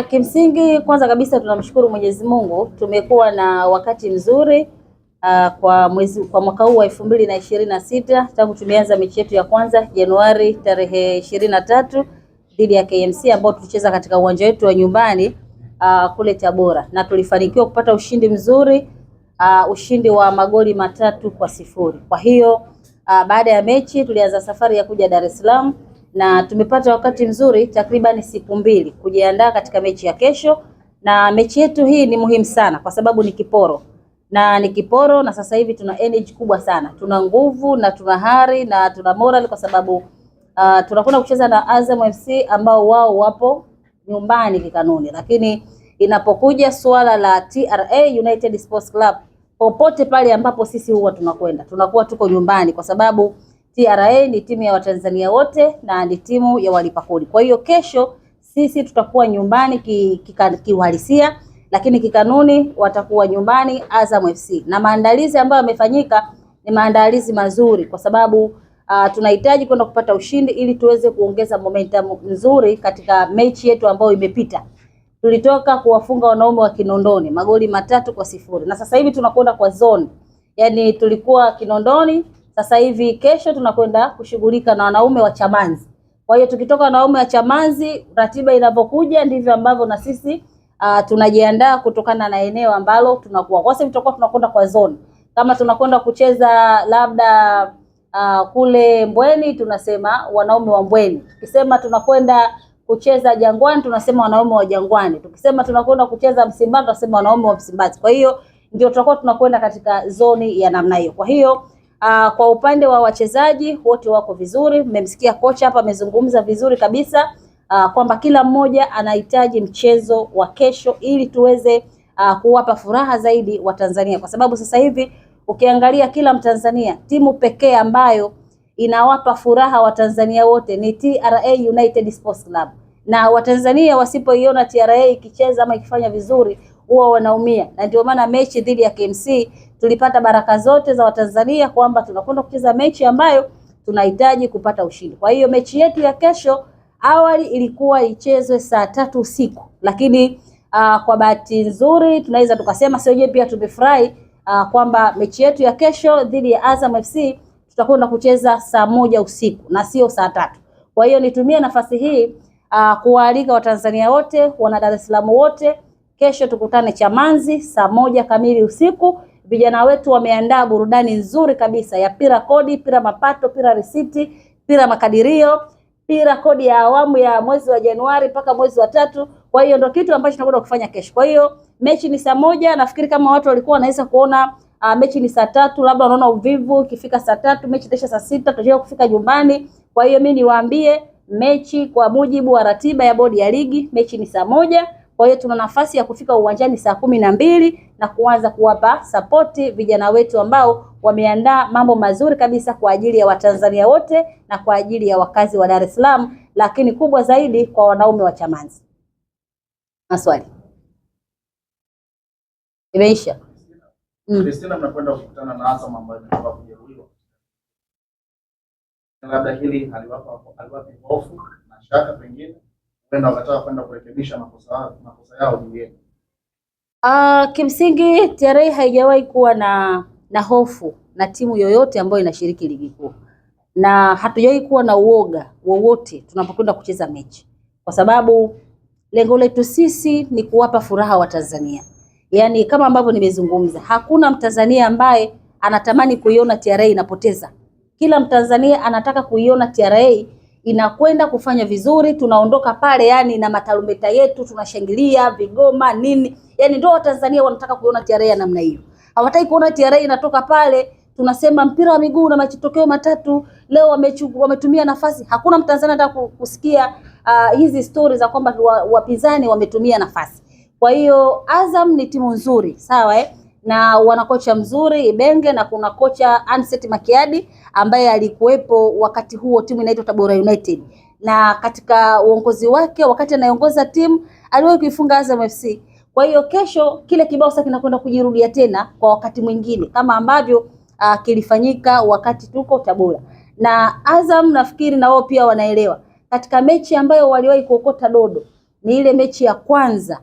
Kimsingi kwanza kabisa tunamshukuru Mwenyezi Mungu, tumekuwa na wakati mzuri kwa mwaka huu wa 2026 tangu tumeanza mechi yetu ya kwanza Januari tarehe 23 dhidi ya KMC ambao tulicheza katika uwanja wetu wa nyumbani kule Tabora, na tulifanikiwa kupata ushindi mzuri, ushindi wa magoli 3-0. Kwa hiyo baada ya mechi tulianza safari ya kuja Dar es Salaam na tumepata wakati mzuri takriban siku mbili kujiandaa katika mechi ya kesho, na mechi yetu hii ni muhimu sana kwa sababu ni kiporo na sasa hivi tuna energy kubwa sana, tuna nguvu na tuna hari na tuna moral kwa sababu tunakwenda kucheza na Azam FC ambao wao wapo nyumbani kikanuni, lakini inapokuja suala la TRA United Sports Club, popote pale ambapo sisi huwa tunakuwa tuko nyumbani kwa sababu TRA ni timu ya Watanzania wote na ni timu ya walipa kodi. Kwa hiyo kesho sisi tutakuwa nyumbani kiuhalisia, lakini kikanuni watakuwa nyumbani Azam FC. Na maandalizi ambayo yamefanyika ni maandalizi mazuri kwa sababu tunahitaji kwenda kupata ushindi ili tuweze kuongeza momentum nzuri katika mechi yetu ambayo imepita. Tulitoka kuwafunga wanaume wa Kinondoni magoli 3-0 na sasa hivi tunakwenda kwa zone. Yaani tulikuwa Kinondoni, sasa hivi kesho tunakwenda kushughulika na wanaume wa Chamanzi. Kwa hiyo tukitoka wanaume wa Chamanzi, ratiba inapokuja ndivyo ambavyo na sisi tunajiandaa kutokana na eneo ambalo tunakuwa. Kwa sababu tutakuwa tunakwenda kwa zone. Kama tunakwenda kucheza labda kule Mbweni tunasema wanaume wa Mbweni. Tukisema tunakwenda kucheza Jangwani tunasema wanaume wa Jangwani. Tukisema tunakwenda kucheza Msimbazi tunasema wanaume wa Msimbazi. Kwa hiyo ndio tutakuwa tunakwenda katika zoni ya namna hiyo. Kwa hiyo kwa upande wa wachezaji wote wako vizuri. Mmemsikia kocha hapa amezungumza vizuri kabisa kwamba kila mmoja anahitaji mchezo wa kesho ili tuweze kuwapa furaha zaidi wa Tanzania, kwa sababu sasa hivi ukiangalia kila Mtanzania, timu pekee ambayo inawapa furaha wa Tanzania wote ni TRA United Sports Club, na Watanzania wasipoiona TRA ikicheza ama ikifanya vizuri huwa wanaumia, na ndio maana mechi dhidi ya KMC tulipata baraka zote za Watanzania kwamba tunakwenda kucheza mechi ambayo tunahitaji kupata ushindi. Kwa hiyo mechi yetu ya kesho awali ilikuwa ichezwe saa 3 usiku, lakini kwa bahati nzuri tunaweza tukasema sio je, pia tumefurahi kwamba mechi yetu ya kesho dhidi ya Azam FC tutakwenda kucheza saa 1 usiku na sio saa 3. Kwa hiyo nitumie nafasi hii kuwaalika Watanzania wote, wana Dar es Salaam wote, kesho tukutane Chamanzi saa 1 kamili usiku. Vijana wetu wameandaa burudani nzuri kabisa ya pira kodi, pira mapato, pira risiti, pira makadirio, pira kodi ya awamu ya mwezi wa Januari mpaka mwezi wa 3. Kwa hiyo ndio kitu ambacho tunakwenda kufanya kesho. Kwa hiyo mechi ni saa 1, nafikiri kama watu walikuwa wanaweza kuona mechi ni saa 3, labda wanaona uvivu, ikifika saa 3 mechi itaisha saa 6 tutaje kufika nyumbani. Kwa hiyo mimi niwaambie mechi kwa mujibu wa ratiba ya bodi ya ligi, mechi ni saa 1. Kwa hiyo tuna nafasi ya kufika uwanjani saa 12 na kuanza kuwapa sapoti vijana wetu ambao wameandaa mambo mazuri kabisa kwa ajili ya Watanzania wote na kwa ajili ya wakazi wa Dar es Salaam, lakini kubwa zaidi kwa wanaume wa Chamanzi. Maswali imeisha. Kristina, mnakwenda kukutana na Azam ambayo imetoka kujeruhiwa. Labda hili aliwapa hofu na shaka, pengine kwenda wakataka kwenda kurekebisha makosa yao juu yenu. Kimsingi TRA haijawahi kuwa na hofu na timu yoyote ambayo inashiriki ligi kuu, na hatujawahi kuwa na uoga wowote tunapokwenda kucheza mechi, kwa sababu lengo letu sisi ni kuwapa furaha wa Tanzania. Yaani kama ambavyo nimezungumza, hakuna Mtanzania ambaye anatamani kuiona TRA inapoteza. Kila Mtanzania anataka kuiona TRA inakwenda kufanya vizuri, tunaondoka pale yani na matarumbeta yetu, tunashangilia vigoma nini. Yani ndio Watanzania wanataka kuiona TRA ya namna hiyo. Hawataki kuona TRA inatoka pale tunasema mpira wa miguu na matokeo matatu leo wametumia nafasi. Hakuna Mtanzania anataka kusikia hizi stories za kwamba wapinzani wametumia nafasi. Kwa hiyo Azam ni timu nzuri, sawa na wana kocha mzuri Ibenge, na kuna kocha Anset Makiadi ambaye alikuwepo wakati huo timu inaitwa Tabora United, na katika uongozi wake wakati anaongoza timu aliwahi kuifunga Azam FC. Kwa hiyo kesho kile kibao sasa kinakwenda kujirudia tena kwa wakati mwingine kama ambavyo kilifanyika wakati tuko Tabora. Na Azam nafikiri na wao pia wanaelewa katika mechi ambayo waliwahi kuokota dodo ni ile mechi ya kwanza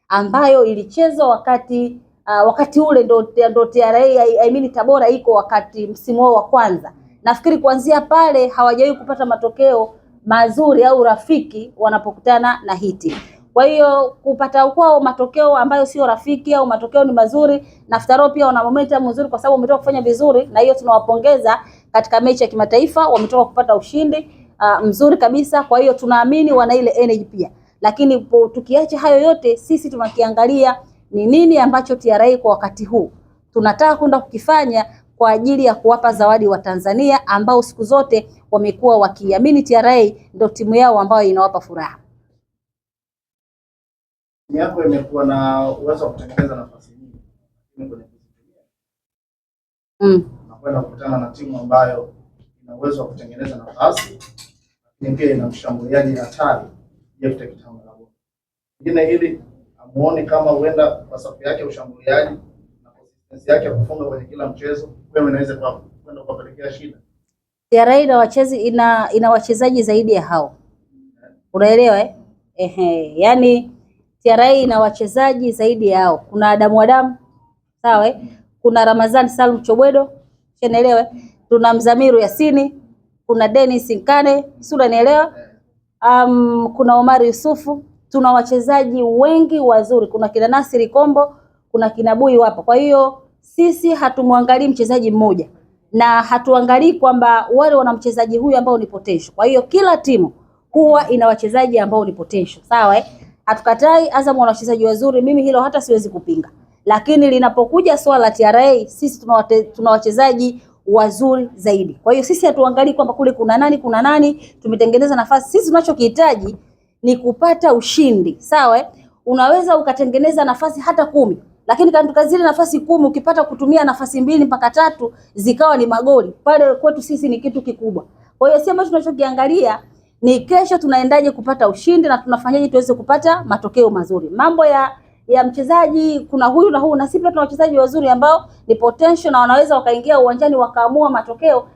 ambayo ilichezwa wakati ule ndo TRA I mean Tabora iko wakati msimu wao wa kwanza. Nafikiri kuanzia pale hawajawahi kupata matokeo mazuri au rafiki wanapokutana na Hiti. Kwa hiyo kupata kwao matokeo ambayo sio rafiki au matokeo ni mazuri, Naftaro pia wana momentum nzuri kwa sababu wametoka kufanya vizuri, na hiyo tunawapongeza. Katika mechi ya kimataifa wametoka kupata ushindi mzuri kabisa. Kwa hiyo tunaamini wana ile energy pia, lakini tukiacha hayo yote, sisi tunakiangalia ni nini ambacho TRA kwa wakati huu tunataka kwenda kukifanya kwa ajili ya kuwapa zawadi wa Tanzania ambao siku zote wamekuwa wakiamini TRA ndio timu yao ambayo inawapa furaha. Timu yako imekuwa na uwezo wa kutengeneza nafasi nyingi, lakini kwenye kuzitumia unakwenda kukutana na timu ambayo ina uwezo wa kutengeneza nafasi, lakini pia ina mshambuliaji hatari Jeff Kitambala. Ingine hili amuone kama huenda kwa safu yake ushambuliaji na consistency yake kufunga kwenye kila mchezo wewe inaweza kwenda kupelekea shida. TRA ina wachezaji zaidi ya hao. Unaelewa Yaani TRA ina wachezaji zaidi ya hao. Kuna Adamu, sawa Kuna Ramadhani Salum Chobwedo, unaelewa Tuna Mzamiru Yasini, kuna Dennis Nkane, si unanielewa? Kuna Omar Yusufu. Tuna wachezaji wengi wazuri, kuna kina Nasiri Kombo, kuna kina Bui wapo. Kwa hiyo sisi hatumwangalii mchezaji mmoja na hatuangalii kwamba wale wana mchezaji huyu ambao ni potential. Kwa hiyo kila timu huwa ina wachezaji ambao ni potential, sawa Hatukatai Azam wana wachezaji wazuri, mimi hilo hata siwezi kupinga. Lakini linapokuja swala la TRA, sisi tuna wachezaji wazuri zaidi. Kwa hiyo sisi hatuangalii kwamba kule kuna nani tumetengeneza nafasi. Sisi tunachokihitaji ni kupata ushindi, sawa Unaweza ukatengeneza nafasi hata 10, lakini katika zile nafasi 10 ukipata kutumia nafasi 2 mpaka 3 zikawa ni magoli, pale kwetu sisi ni kitu kikubwa. Kwa hiyo sisi tunachokiangalia ni kesho tunaendaje kupata ushindi na tunafanyaje tuweze kupata matokeo mazuri. Mambo ya mchezaji kuna huyu na huyu, na sisi tuna wachezaji wazuri ambao ni potential na wanaweza wakaingia uwanjani wakaamua matokeo.